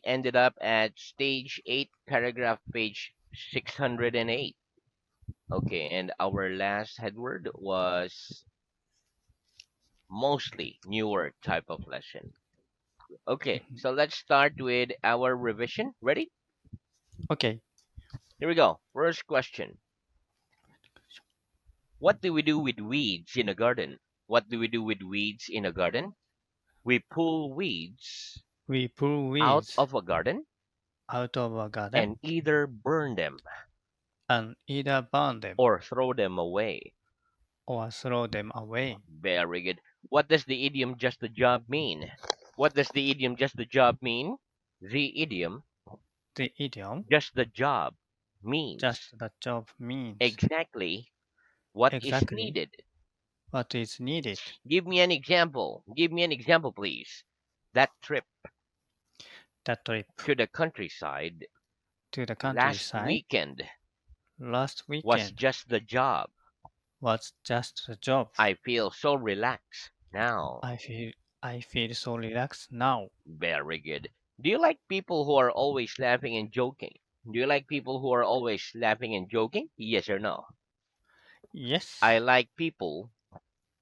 we ended up at stage 8, paragraph page 608. Okay, and our last headword was mostly newer type of lesson. Okay, Mhm. so let's start with our revision. Ready? Okay. Here we go. First question. What do we do with weeds in a garden? What do we do with weeds in a garden? We pull weeds We pull out weeds of a garden out of a garden and either burn them and either burn them or throw them away. or throw them away. Very good. What does the idiom just the job mean? What does the idiom just the job mean? The idiom The idiom just the job just means the job means exactly what is exactly needed. what is needed. Give me an example. Give me an example, please. That trip The trip to the countryside to the last countryside weekend last was weekend just the job. was just the job. I feel so relaxed now. I feel I feel so relaxed now. Very good. Do you like people who are always laughing and joking? Do you like people who are always laughing and joking? Yes or no? Yes, I like people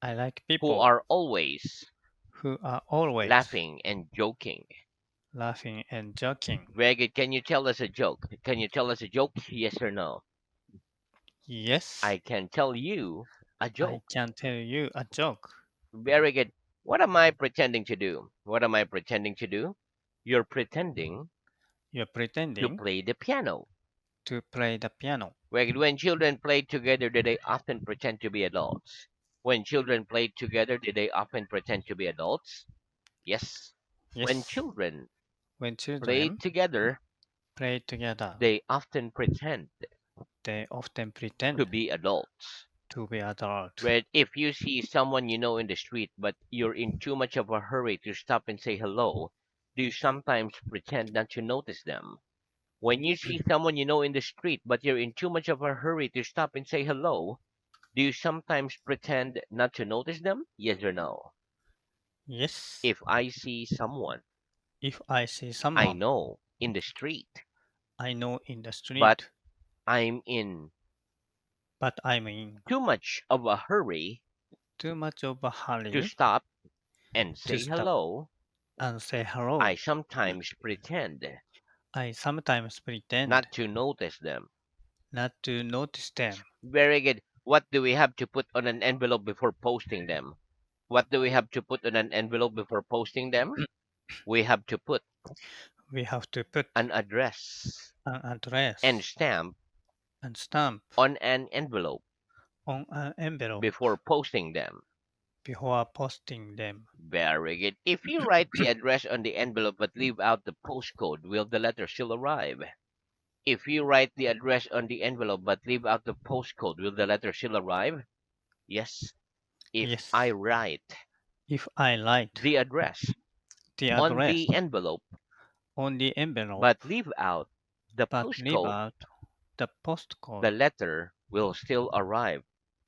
I like who people are always who are always laughing and joking. laughing and joking. Very good. Can you tell us a joke? Can you tell us a joke? Yes or no? Yes, I can tell you a I joke. can tell you a joke. Very good. What am I pretending to do? What am I pretending to do? You're pretending You're to pretending play the piano. to play the piano. When children play together, do they often pretend to be adults? When children play together, do they often pretend to be adults? Yes. When Yes, children when play children together, play together, they often pretend they often to pretend be adults. to be adult. But if you see someone you know in the street, but you're in too much of a hurry to stop and say hello, do you sometimes pretend not to notice them? When you see someone you know in the street, but you're in too much of a hurry to stop and say hello, do you sometimes pretend not to notice them? Yes or no? Yes, If I see someone if I see I someone know in the street, I know in the but street, I'm in but I'm in too much of a hurry too much of a to hurry stop and to say stop hello, and say I hello, sometimes pretend I sometimes pretend not to notice them. not to notice them. Very good. What do we have to put on an envelope before posting them? What do we have to put on an envelope before posting them? We have to put We have to put an address an and address stamp and stamp on an envelope on an envelope before posting them. before posting them. Very good. If you write the address on the envelope but leave out the postcode, will the letter still arrive? If you write the address on the envelope but leave out the postcode, will the letter still arrive? Yes. If I Yes, write if I write the address the on address the envelope on the envelope but leave out the but leave postcode, out the postcode, the letter will still arrive,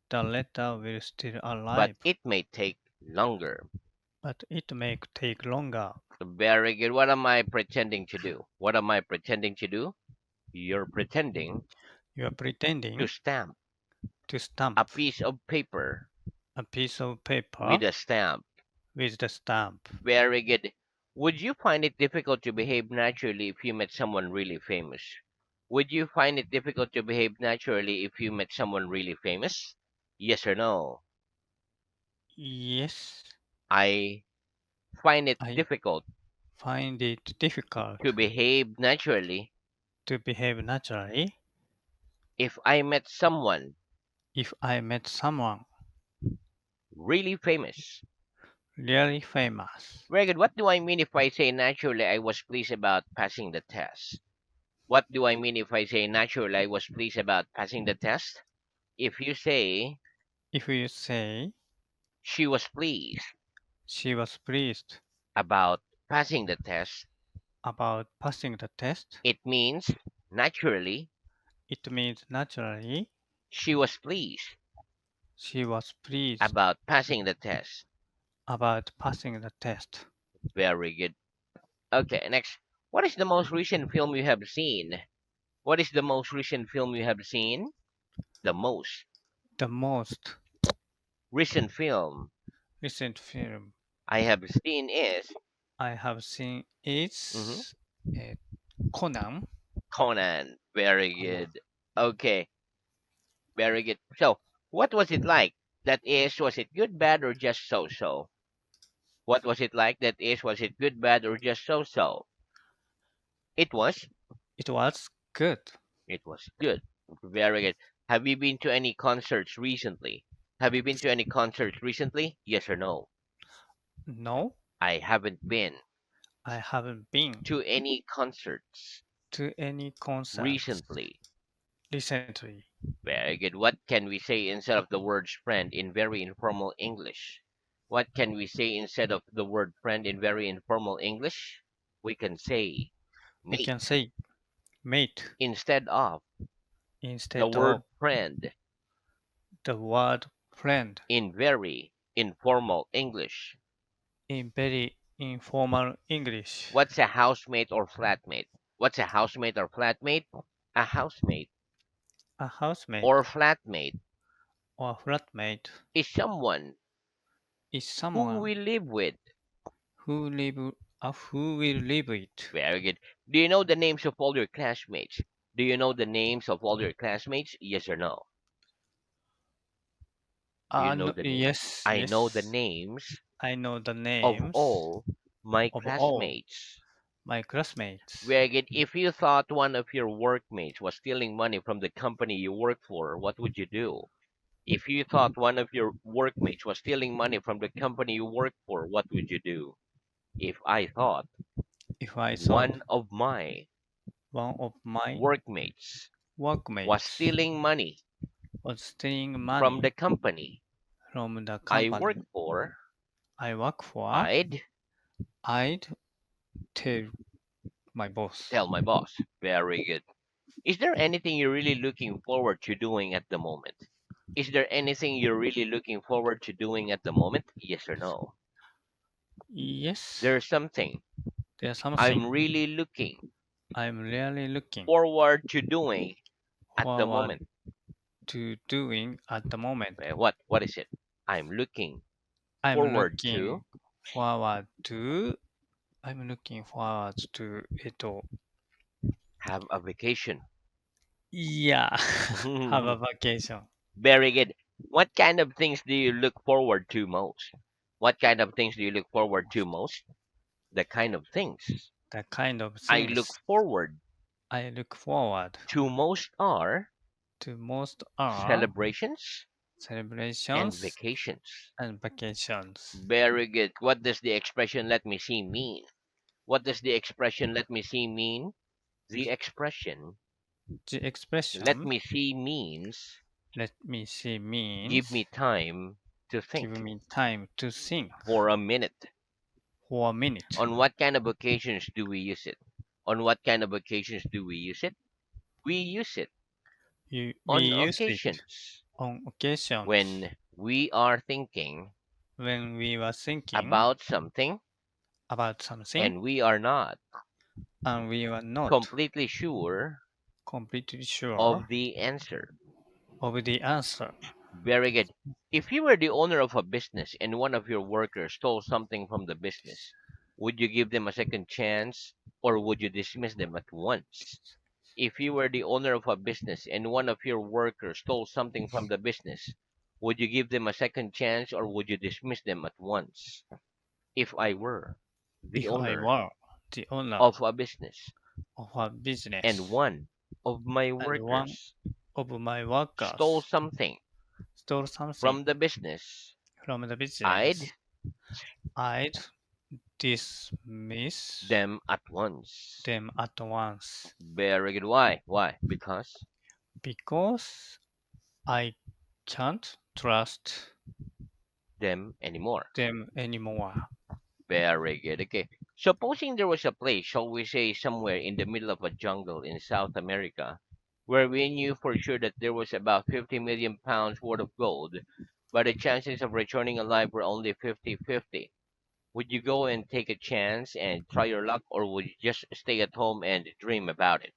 the letter will still but arrive, it may take longer. but it may take longer. Very good. What am I pretending to do? What am I pretending to do? You're pretending You are to pretending stamp to a stamp piece of paper a piece of with paper a stamp. with the stamp. Very good. Would you find it difficult to behave naturally if you met someone really famous? Would you find it difficult to behave naturally if you met someone really famous? Yes or no? Yes, I find it I difficult find it difficult to behave naturally to behave naturally if I met someone if I met someone really famous. really famous. Very good. What do I mean if I say naturally I was pleased about passing the test? What do I mean if I say naturally I was pleased about passing the test? If you say If you say she was pleased she was pleased about passing the test, about passing the test, it means naturally it means naturally she was pleased she was pleased about passing the test. about passing the test. Very good. Okay, next. What is the most recent film you have seen? What is the most recent film you have seen? The most The most recent film recent film I have seen is I have seen mhm, is uh, Conan. Conan. Very Conan. good. Okay, very good. So, what was it like? That is, was it good, bad, or just so-so? What was it like? That is, was it good, bad, or just so-so? It was. It was good. It was good. Very good. Have you been to any concerts recently? Have you been to any concerts recently? Yes or no? No, I haven't been I haven't been to any concerts to any concerts recently. recently. Very good. What can we say instead of the word friend in very informal English? What can we say instead of the word friend in very informal English? We can say We can mate say mate instead of the instead word of friend the word friend in very informal English. in very informal English. What's a housemate or flatmate? What's a housemate or flatmate? A housemate A housemate or flatmate or flatmate is someone is who someone we live with. who will live with. Very good. Do you know the names of all your classmates? Do you know the names of all your classmates? Yes or no? Do you know No, the name? yes, I know the yes. names I know the of names all my of all classmates. my classmates. Very good. If you thought one of your workmates was stealing money from the company you work for, what would you do? If you thought one of your workmates was stealing money from the company you work for, what would you do? If I thought If I thought one of my one of my workmates was workmates stealing money was stealing from the money company from the I work company for, I work for, I'd I'd tell my boss. tell my boss. Very good. Is there anything you're really looking forward to doing at the moment? Is there anything you're really looking forward to doing at the moment? Yes or no? Yes, There's something there's I'm something really looking I'm really looking forward to doing at the forward moment. to doing at the moment. What is it? I'm looking I'm forward to looking forward to I'm looking forward to it. have a vacation. Yeah, have a vacation. Very good. What kind of things do you look forward to most? What kind of things do you look forward to most? The kind of things The kind of I look things forward I look forward to most are to most are celebrations and celebrations vacations. and vacations. Very good. What does the expression let me see mean? What does the expression let me see mean? The expression The let expression me see means let me see give me means time to give think me time to think for a minute. for a minute. On what kind of occasions do we use it? On what kind of occasions do we use it? We use it We on use it occasions on occasions when we are thinking when we were thinking about something about something and we are not and we were not completely sure completely sure of the answer. of the answer. Very good. If you were the owner of a business and one of your workers stole something from the business, would you give them a second chance or would you dismiss them at once? If you were the owner of a business and one of your workers stole something from the business, would you give them a second chance or would you dismiss them at once? If I were the If I owner were the owner of a business of a and business one of my and one workers of my stole workers something stole something from the business, from the I'd business, I'd dismiss them at once. them at once Very good. Why? Why? Because because I can't trust them anymore. them anymore. Very good. Okay. Supposing there was a place, shall we say somewhere in the middle of a jungle in South America, where we knew for sure that there was about 50 million pounds worth of gold, but the chances of returning alive were only 50-50. Would you go and take a chance and try your luck, or would you just stay at home and dream about it?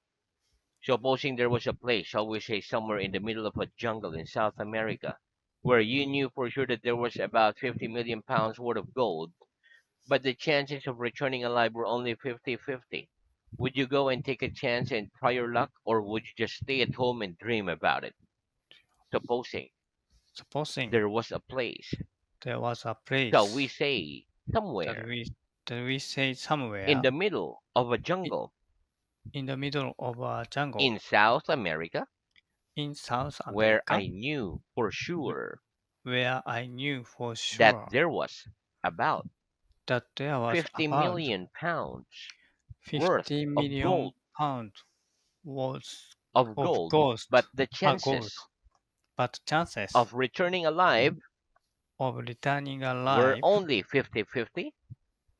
Supposing there was a place, shall we say somewhere in the middle of a jungle in South America, where you knew for sure that there was about 50 million pounds worth of gold, but the chances of returning alive were only 50-50. Would you go and take a chance and try your luck, or would you just stay at home and dream about it? Supposing Supposing there was a place, there was a shall we place say that somewhere we say in somewhere the middle of a i- jungle in the middle of a jungle in South America, in South where America I knew for wh- sure where I knew for that sure there was about that there was 50 about million pounds worth 50 of million gold, pounds worth of of gold, but ghost, the gold, chances but chances of returning alive of returning were alive only 50-50.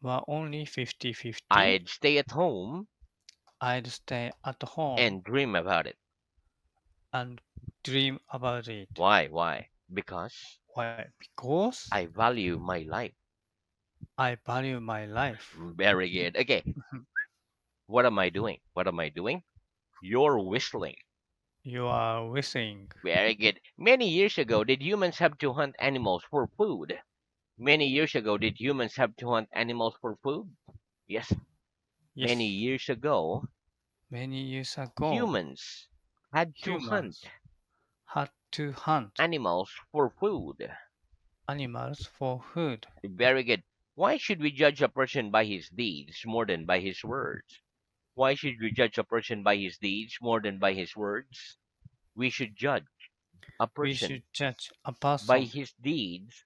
were only 50-50. I'd stay at home I'd stay at home and dream about it. and dream about it. Why? Why? Because Why? Because I value my life. I value my life. Very good. Okay, what am I doing? What am I doing? You're whistling. You are wishing. Very good. Many years ago, did humans have to hunt animals for food? Many years ago, did humans have to hunt animals for food? Yes. Many Yes, years ago, many years ago, humans had to hunt humans had to hunt animals for food. animals for food. Very good. Why should we judge a person by his deeds more than by his words? Why should we judge a person by his deeds more than by his words? We should judge a We person should judge a by person his deeds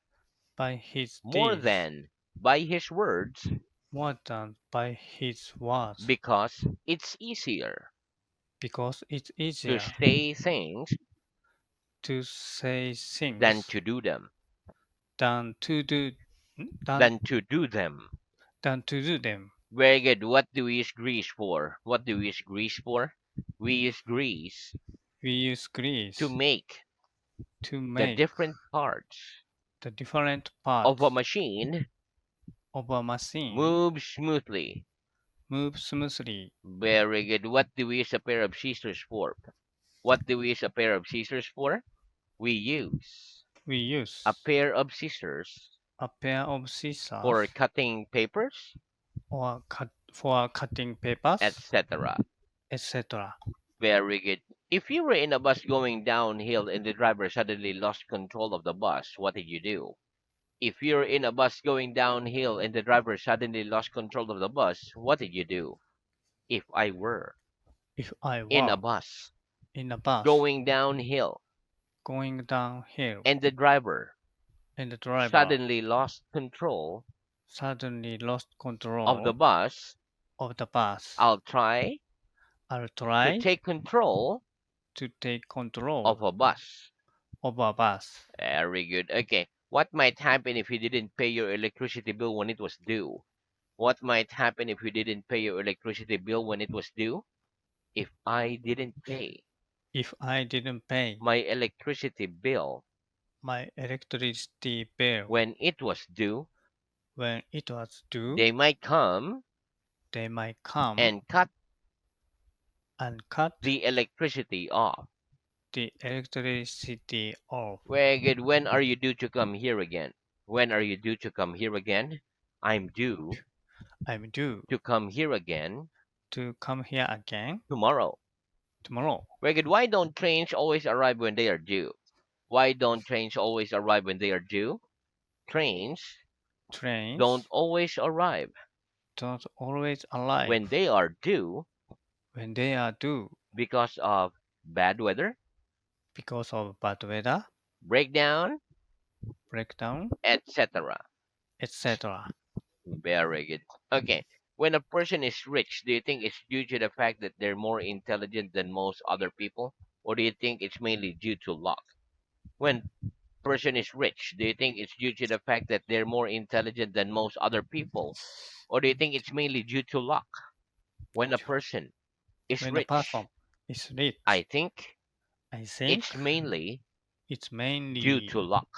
by his more deeds than by his words more than by his words because it's easier because it's to easier say things to say than things to do them. than to do than, Than to do them. than to do them. Very good. What do we use grease for? What do we use grease for? We use grease We use to grease make to the make different parts the different of a parts machine of a machine move smoothly. move smoothly. Very good. What do we use a pair of scissors for? What do we use a pair of scissors for? We use We a use pair of scissors a pair of for scissors cutting papers, or cut for cutting papers, etc. etc. Very good. If you were in a bus going downhill and the driver suddenly lost control of the bus, what did you do? If you're in a bus going downhill and the driver suddenly lost control of the bus, what did you do? If I were If I in a were bus in a bus going downhill going downhill and the driver and the driver suddenly lost control suddenly lost of the control bus, of the bus, I'll try I'll to try take control to take control of a bus. of a bus. Very good. Okay. What might happen if you didn't pay your electricity bill when it was due? What might happen if you didn't pay your electricity bill when it was due? If I didn't pay If I didn't pay my electricity bill my electricity bill when it was due, when it was due, they might come they might come and cut and cut the electricity off. the electricity off. Very good. When are you due to come here again? When are you due to come here again? I'm due I'm due to come here again to come here again tomorrow. tomorrow. Very good. Why don't trains always arrive when they are due? Why don't trains always arrive when they are due? Trains don't Trains always arrive don't always arrive when they are due when they are due because of bad weather, because of bad weather, breakdown, breakdown, etc. etc. Very good. Okay. When a person is rich, do you think it's due to the fact that they're more intelligent than most other people? Or do you think it's mainly due to luck? When person is rich, do you think it's due to the fact that they're more intelligent than most other people? Or do you think it's mainly due to luck? When a person is When a rich, person is I rich, think I think it's mainly it's due to mainly luck.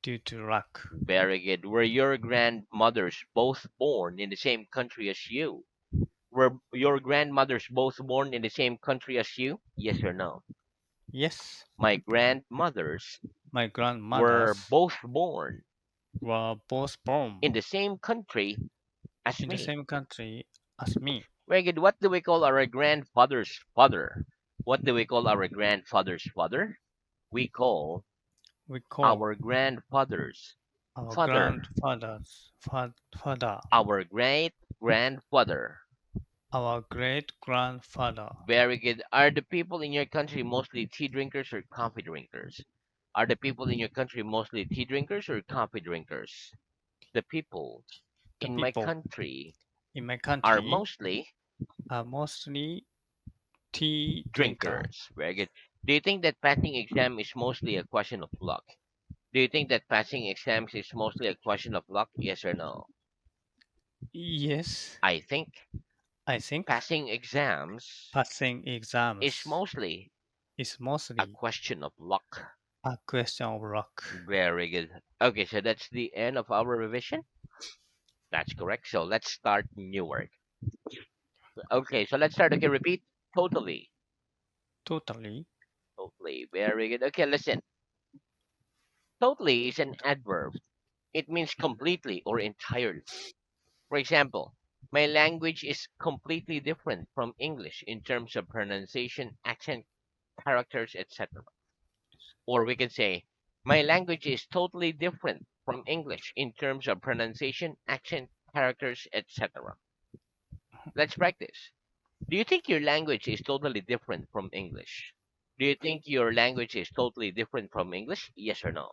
due to luck. Very good. Were your grandmothers both born in the same country as you? Were your grandmothers both born in the same country as you? Yes or no? Yes, My grandmothers my were grandmothers both born were both born in the same country as in the me. same country as me. Very good. What do we call our grandfather's father? What do we call our grandfather's father? We call We call our grandfather's our father, grandfather's father, our great grandfather. our great grandfather. Very good. Are the people in your country mostly tea drinkers or coffee drinkers? Are the people in your country mostly tea drinkers or coffee drinkers? The people The in my people country in my are country mostly are mostly tea drinker. drinkers. Very good. Do you think that passing exam is mostly a question of luck? Do you think that passing exams is mostly a question of luck? Yes or no? Yes, I think I think passing exams passing is exams mostly is a mostly question of luck. a question of luck. Very good. Okay, so that's the end of our revision. That's correct. So let's start new word. Okay, so let's start. Okay, repeat. Totally. Totally. Totally. Very good. Okay, listen. Totally is an adverb. It means completely or entirely. For example, my language is completely different from English in terms of pronunciation, accent, characters, etc. Or we can say, my language is totally different from English in terms of pronunciation, accent, characters, etc. Let's practice. Do you think your language is totally different from English? Do you think your language is totally different from English? Yes or no?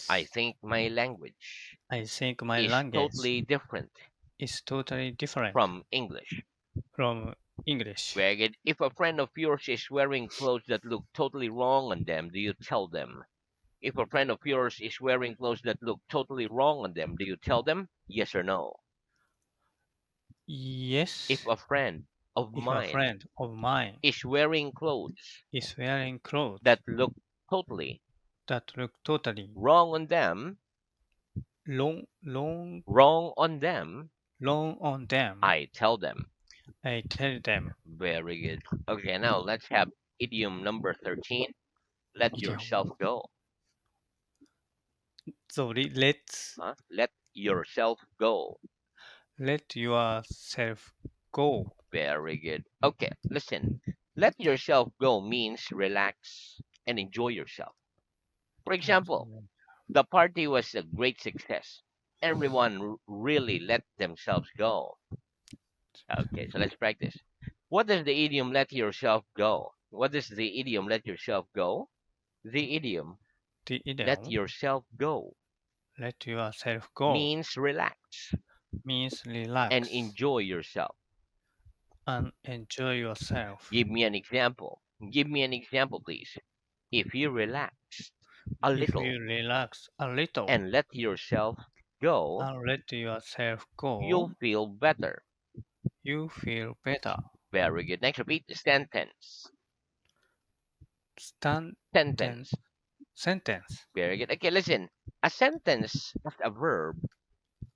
I Yes, think my language I think my is language totally different is totally different from English. from English. Very good. If a friend of yours is wearing clothes that look totally wrong on them, do you tell them? If a friend of yours is wearing clothes that look totally wrong on them, do you tell them? Yes or no? If Yes, a friend of if a mine friend of mine is wearing clothes is wearing clothes that look totally that look totally wrong on them, long, long, wrong on them, long on them, I tell them. I tell them, Very good. Okay, now let's have idiom number 13. Let idiom. yourself go. Sorry, let's Huh? Let yourself go. let yourself go. Very good. Okay, listen. Let yourself go means relax and enjoy yourself. For example, the party was a great success. Everyone really let themselves go. Okay, so let's practice. What does the idiom let yourself go? What does the idiom let yourself go? The idiom The let idiom yourself go let yourself go means relax means and relax enjoy yourself. and enjoy yourself. Give me an example. Give me an example, please. If you relax a If little you relax a little and let yourself go, and let yourself you'll go, feel better. you feel better. Very good. Next, repeat the sentence. Stand ten Sentence. sentence. Very good. Okay, listen. A sentence as a verb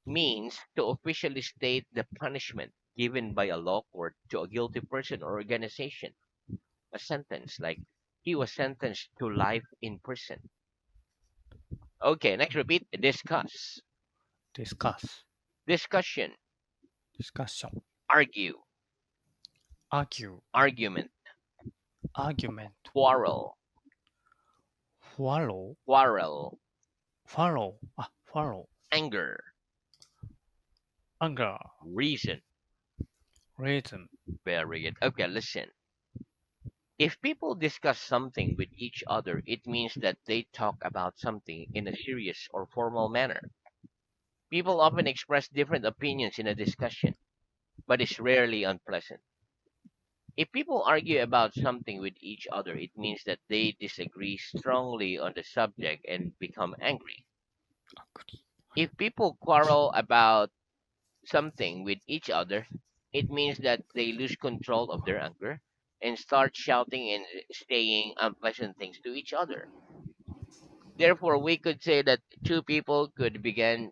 means to officially state the punishment given by a law court to a guilty person or organization. A sentence like he was sentenced to life in prison. Okay, next repeat discuss. Discuss. Discussion. Discussion. Argue. Argue. Argument. Argument. Quarrel. Follow. Quarrel. Follow. Follow. Anger. Anger. Reason. Reason. Very good. Okay, listen. If people discuss something with each other, it means that they talk about something in a serious or formal manner. People often express different opinions in a discussion, but it's rarely unpleasant. If people argue about something with each other, it means that they disagree strongly on the subject and become angry. Agree. If people quarrel about something with each other, it means that they lose control of their anger and start shouting and saying unpleasant things to each other. Therefore, we could say that two people could begin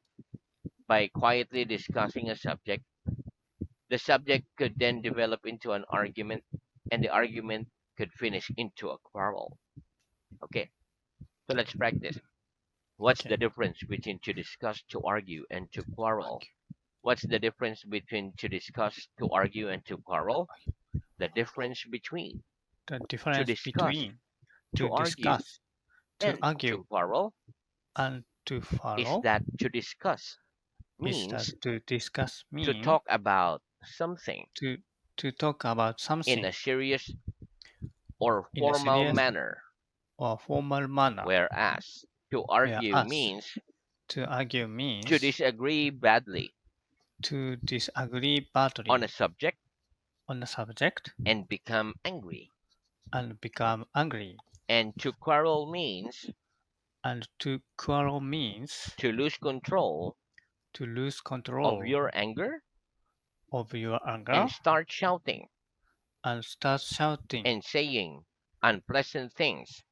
by quietly discussing a subject. The subject could then develop into an argument, and the argument could finish into a quarrel. Okay, so let's practice. What's the Okay. difference between to discuss, to argue, and to quarrel? Argue. What's the difference between to discuss, to argue, and to quarrel? The difference between The to difference discuss, between to to argue, discuss, to and to argue, quarrel and to is follow that to discuss is that means to discuss to mean talk about something to talk about in a something serious or in a formal serious manner, or formal manner, whereas to argue whereas means to argue to means disagree badly to disagree on a badly subject on a subject and become angry. and become angry. And to quarrel means And to quarrel means to lose control to lose of control your anger of your and anger start shouting and start shouting and saying unpleasant things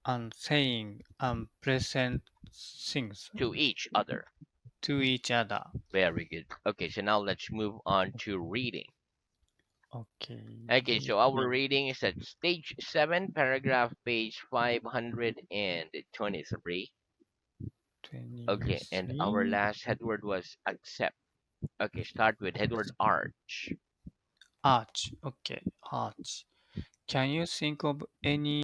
and saying unpleasant things to each other. to each other. Very good. Okay, so now let's move on to reading. Okay, Okay, so our reading. reading is at stage 7, paragraph page 523. Okay, and our 23. last headword was accept. Okay, start with headword arch. Arch. Okay, arch. Can you think of any